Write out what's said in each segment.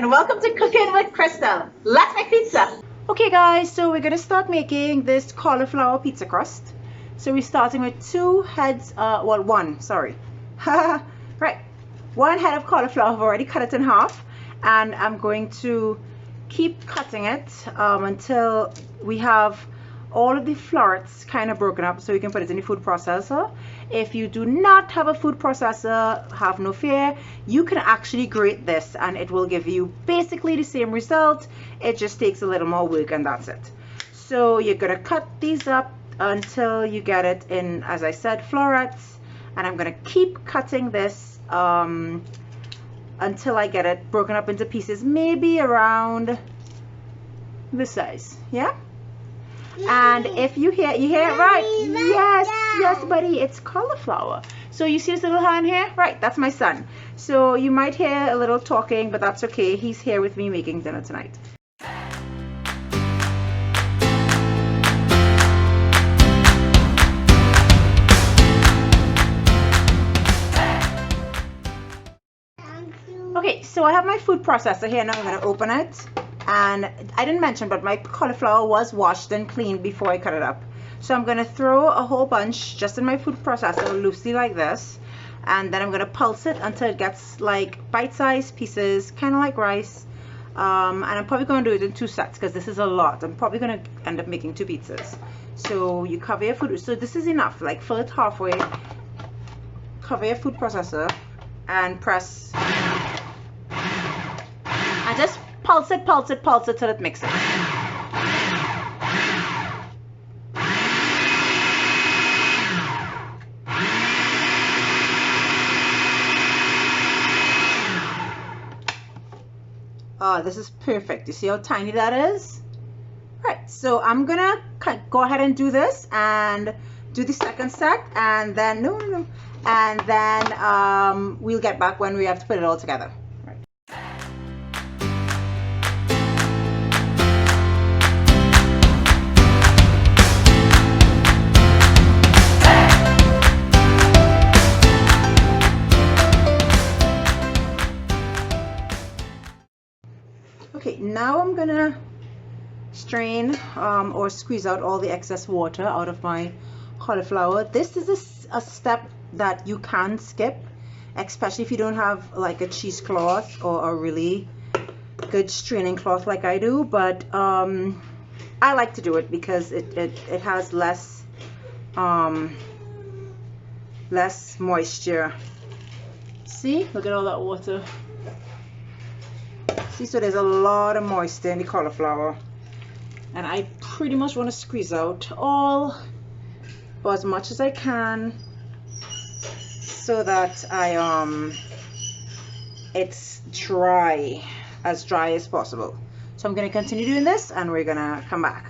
and welcome to Cooking with Crystal. Let's make pizza. Okay guys, so we're gonna start making this cauliflower pizza crust. So we're starting with one head of cauliflower. I've already cut it in half, and I'm going to keep cutting it until we have all of the florets kind of broken up so you can put it in the food processor. If you do not have a food processor, have no fear, you can actually grate this and it will give you basically the same result. It just takes a little more work and that's it. So you're gonna cut these up until you get it in, as I said, florets, and I'm gonna keep cutting this until I get it broken up into pieces, maybe around this size. Yeah. And if you hear it right, yes buddy, it's cauliflower. So you see this little hand here, right? That's my son. So you might hear a little talking, but that's okay. He's here with me making dinner tonight. Okay, so I have my food processor here now. I'm going to open it. And I didn't mention, but my cauliflower was washed and cleaned before I cut it up. So I'm going to throw a whole bunch just in my food processor, loosely like this. And then I'm going to pulse it until it gets like bite-sized pieces, kind of like rice. And I'm probably going to do it in 2 sets because this is a lot. I'm probably going to end up making 2 pizzas. So you cover your food. So this is enough. Like fill it halfway, cover your food processor, and press. And just pulse it till it mixes. Oh, this is perfect. You see how tiny that is? Right, so I'm gonna go ahead and do this and do the second set, and then and then we'll get back when we have to put it all together. Okay, now I'm gonna strain or squeeze out all the excess water out of my cauliflower. This is a step that you can skip, especially if you don't have like a cheesecloth or a really good straining cloth like I do. But I like to do it because it has less moisture. See, look at all that water. See, so there's a lot of moisture in the cauliflower, and I pretty much want to squeeze out all or as much as I can so that it's as dry as possible. So I'm going to continue doing this and we're going to come back.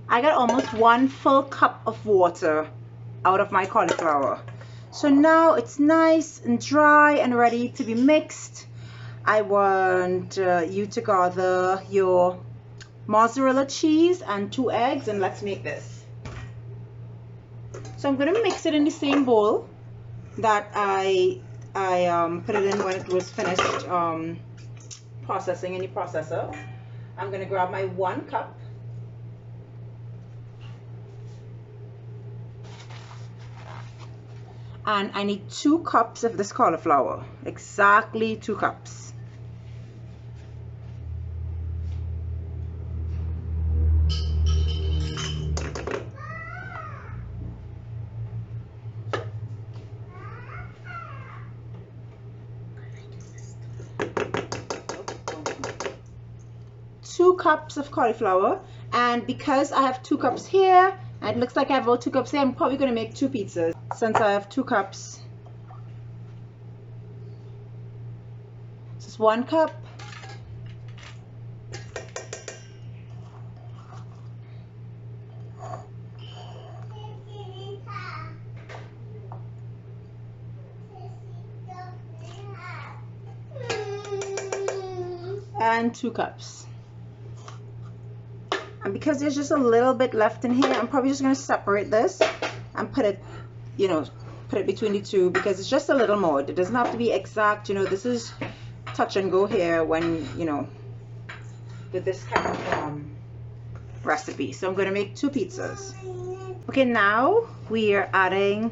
I got almost 1 full cup of water out of my cauliflower. So now it's nice and dry and ready to be mixed. I want you to gather your mozzarella cheese and 2 eggs, and let's make this. So I'm going to mix it in the same bowl that I put it in when it was finished processing in the processor. I'm going to grab my 1 cup. And I need 2 cups of this cauliflower, exactly 2 cups. Two cups of cauliflower, and because I have 2 cups here, and it looks like I have about 2 cups here, I'm probably going to make 2 pizzas. Since I have 2 cups, this is 1 cup, and 2 cups. And because there's just a little bit left in here, I'm probably just going to separate this and put it, you know, put it between the two, because it's just a little more. It doesn't have to be exact, you know. This is touch and go here when, you know, with this kind of recipe. So I'm going to make 2 pizzas. Okay, now we are adding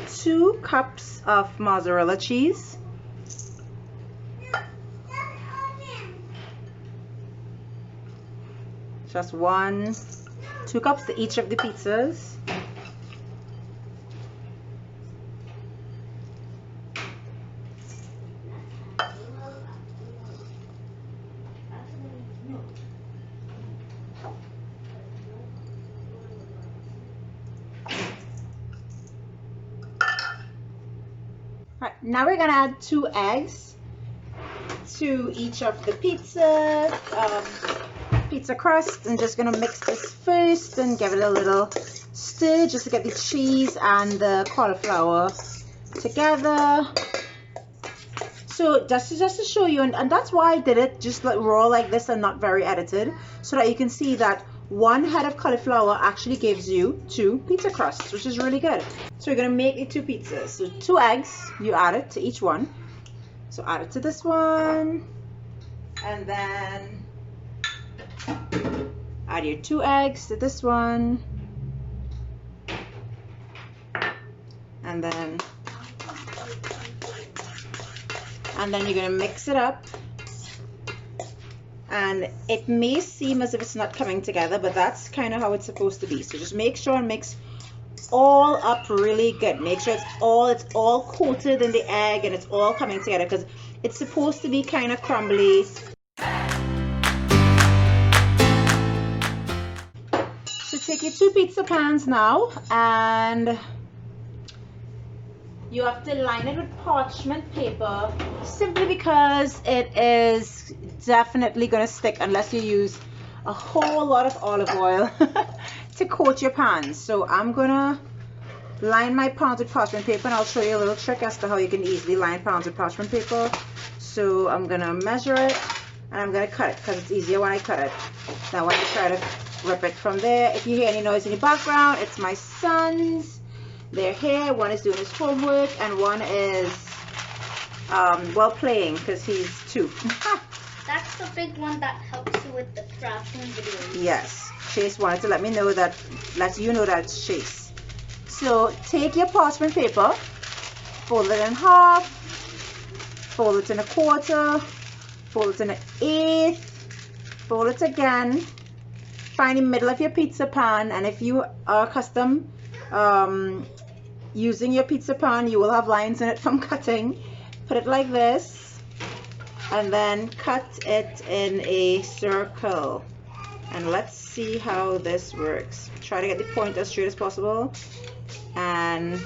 2 cups of mozzarella cheese. Just 2 cups to each of the pizzas. Alright, now we're gonna add 2 eggs to each of the pizza crust. I'm just gonna mix this first and give it a little stir just to get the cheese and the cauliflower together. So just to show you, and that's why I did it just like raw like this and not very edited, so that you can see that 1 head of cauliflower actually gives you 2 pizza crusts, which is really good. So we're gonna make the 2 pizzas. So 2 eggs, you add it to each one. So add it to this one, and then add your 2 eggs to this one, and then you're gonna mix it up. And it may seem as if it's not coming together, but that's kind of how it's supposed to be. So just make sure and mix all up really good. Make sure it's all coated in the egg and it's all coming together, because it's supposed to be kind of crumbly. So take your 2 pizza pans now, and you have to line it with parchment paper, simply because it is definitely going to stick unless you use a whole lot of olive oil to coat your pans. So I'm going to line my pans with parchment paper, and I'll show you a little trick as to how you can easily line pans with parchment paper. So I'm going to measure it, and I'm going to cut it because it's easier when I cut it than when I try to rip it from there. If you hear any noise in the background, it's my sons. They're here. One is doing his homework and one is well playing because he's 2. That's the big one that helps you with the crafting videos. Yes, Chase wanted to let you know that it's Chase. So take your parchment paper, fold it in half, fold it in a quarter, fold it in an eighth, fold it again, find the middle of your pizza pan, and if you are accustomed using your pizza pan, you will have lines in it from cutting. Put it like this, and then cut it in a circle. And let's see how this works. Try to get the point as straight as possible. And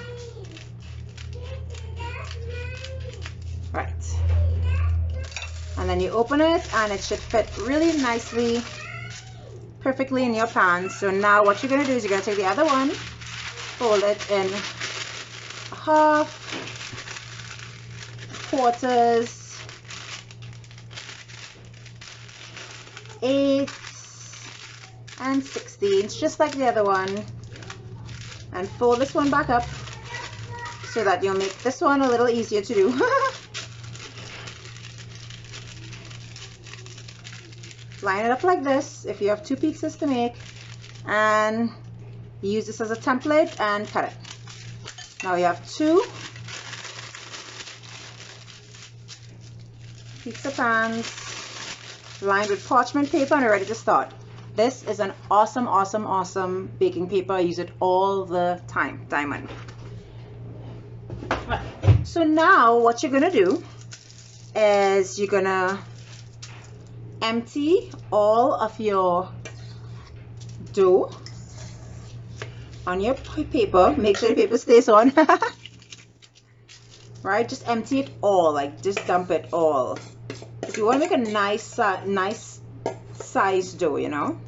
right. And then you open it, and it should fit really nicely, perfectly in your pan. So now what you're going to do is you're going to take the other one, fold it in half, quarters, eighths, and 16ths, just like the other one, and fold this one back up so that you'll make this one a little easier to do. Line it up like this if you have 2 pizzas to make, and use this as a template and cut it. Now you have 2 pizza pans lined with parchment paper and ready to start. This is an awesome, awesome, awesome baking paper. I use it all the time. Diamond. So now what you're gonna do is you're gonna empty all of your dough on your paper. Make sure the paper stays on. Right, just empty it all, like just dump it all. If you want to make a nice size dough, you know,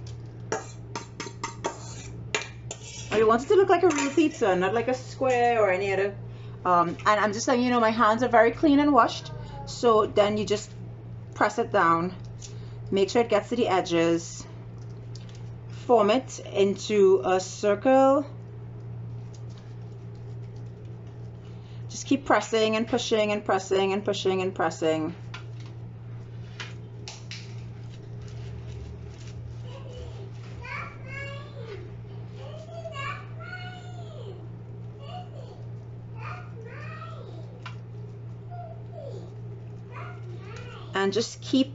or you want it to look like a real pizza, not like a square or any other. And I'm just letting you know my hands are very clean and washed. So then you just press it down, make sure it gets to the edges, form it into a circle. Just keep pressing and pushing and pressing and pushing and pressing. And just keep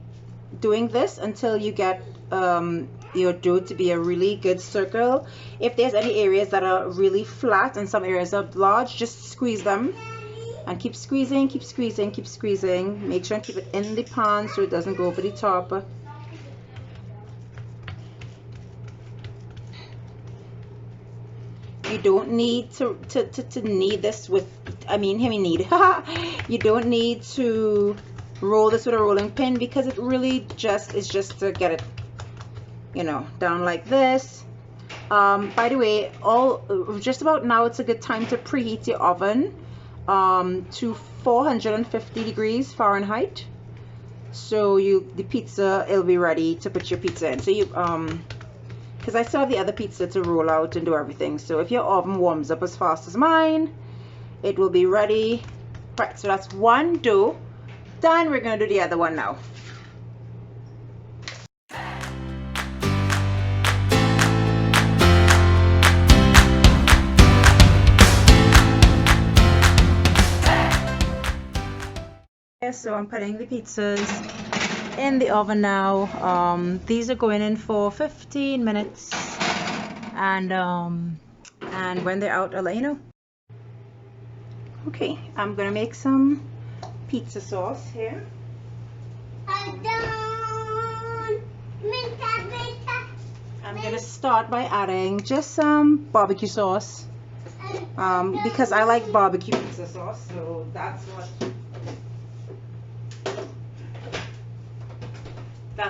doing this until you get your dough to be a really good circle. If there's any areas that are really flat and some areas are large, just squeeze them and keep squeezing, keep squeezing, keep squeezing. Make sure and keep it in the pan so it doesn't go over the top. You don't need to knead this with, you don't need to roll this with a rolling pin, because it really just is just to get it, you know, down like this. By the way, just about now it's a good time to preheat your oven to 450 degrees Fahrenheit, so the pizza, it'll be ready to put your pizza in. So you because I still have the other pizza to roll out and do everything, so if your oven warms up as fast as mine, it will be ready. Right, so that's one dough done. We're gonna do the other one now. So I'm putting the pizzas in the oven now. These are going in for 15 minutes, and when they're out, I'll let you know. Okay, I'm gonna make some pizza sauce here. I'm gonna start by adding just some barbecue sauce, because I like barbecue pizza sauce, so that's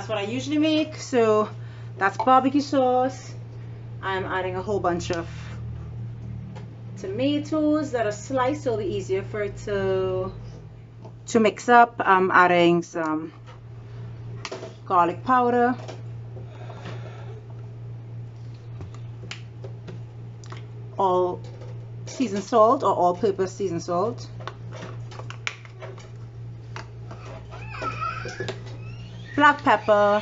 what I usually make. So that's barbecue sauce. I'm adding a whole bunch of tomatoes that are sliced, so it'll be easier for it to mix up. I'm adding some garlic powder, all seasoned salt or all-purpose seasoned salt, black pepper,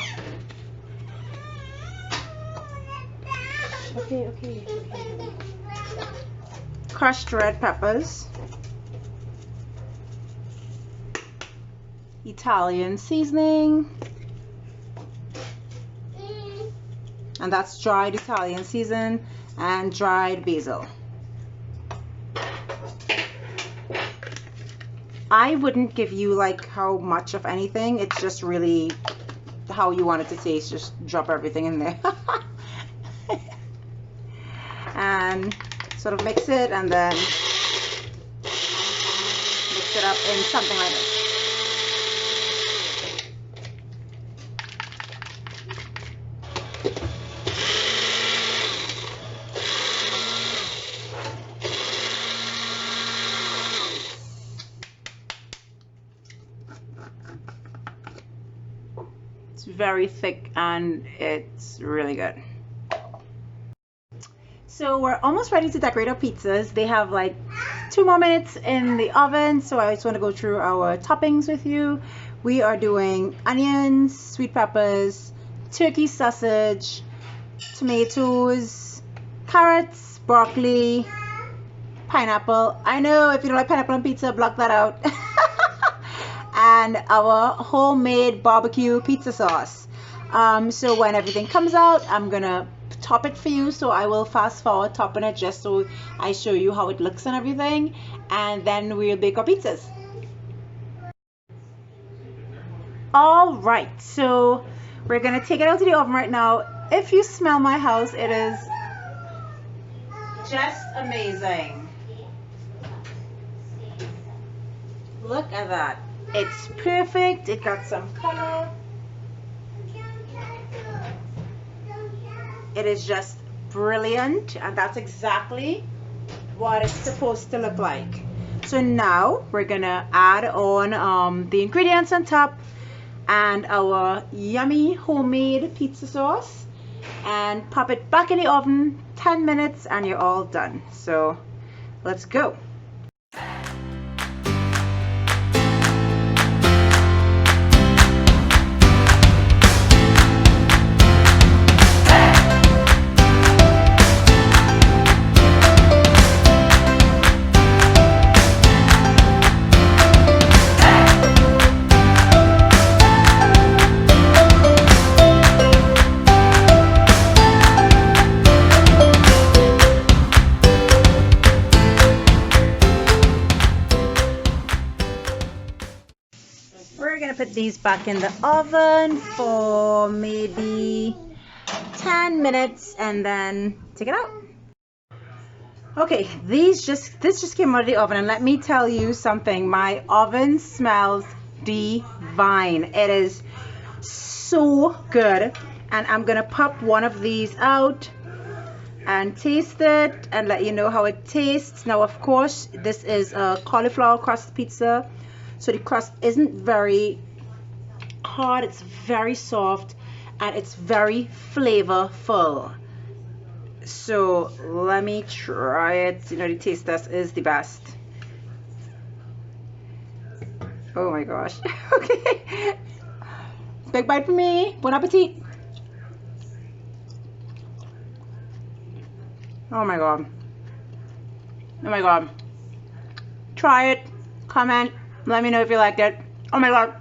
crushed red peppers, Italian seasoning, and that's dried Italian season, and dried basil. I wouldn't give you like how much of anything, it's just really how you want it to taste. Just drop everything in there and sort of mix it, and then mix it up in something like this. Very thick and it's really good. So we're almost ready to decorate our pizzas. They have like 2 more minutes in the oven, so I just want to go through our toppings with you. We are doing onions, sweet peppers, turkey sausage, tomatoes, carrots, broccoli, pineapple. I know if you don't like pineapple on pizza, block that out. And our homemade barbecue pizza sauce. So when everything comes out, I'm gonna top it for you, so I will fast forward topping it just so I show you how it looks and everything, and then we'll bake our pizzas. All right, so we're gonna take it out to the oven right now. If you smell my house, it is just amazing. Look at that. It's perfect. It got some color. It is just brilliant, and that's exactly what it's supposed to look like. So now we're gonna add on the ingredients on top and our yummy homemade pizza sauce. and pop it back in the oven 10 minutes and you're all done. So let's go. We're gonna put these back in the oven for maybe 10 minutes and then take it out. Okay, this just came out of the oven, and let me tell you something. My oven smells divine. It is so good, and I'm gonna pop one of these out and taste it and let you know how it tastes. Now, of course, this is a cauliflower crust pizza, so the crust isn't very hard, it's very soft, and it's very flavorful. So let me try it. You know, the taste test is the best. Oh my gosh. Okay, big bite for me. Bon appetit. Oh my god. Oh my god. Try it, comment, let me know if you liked it. Oh my god.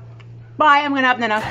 Bye, I'm gonna have dinner.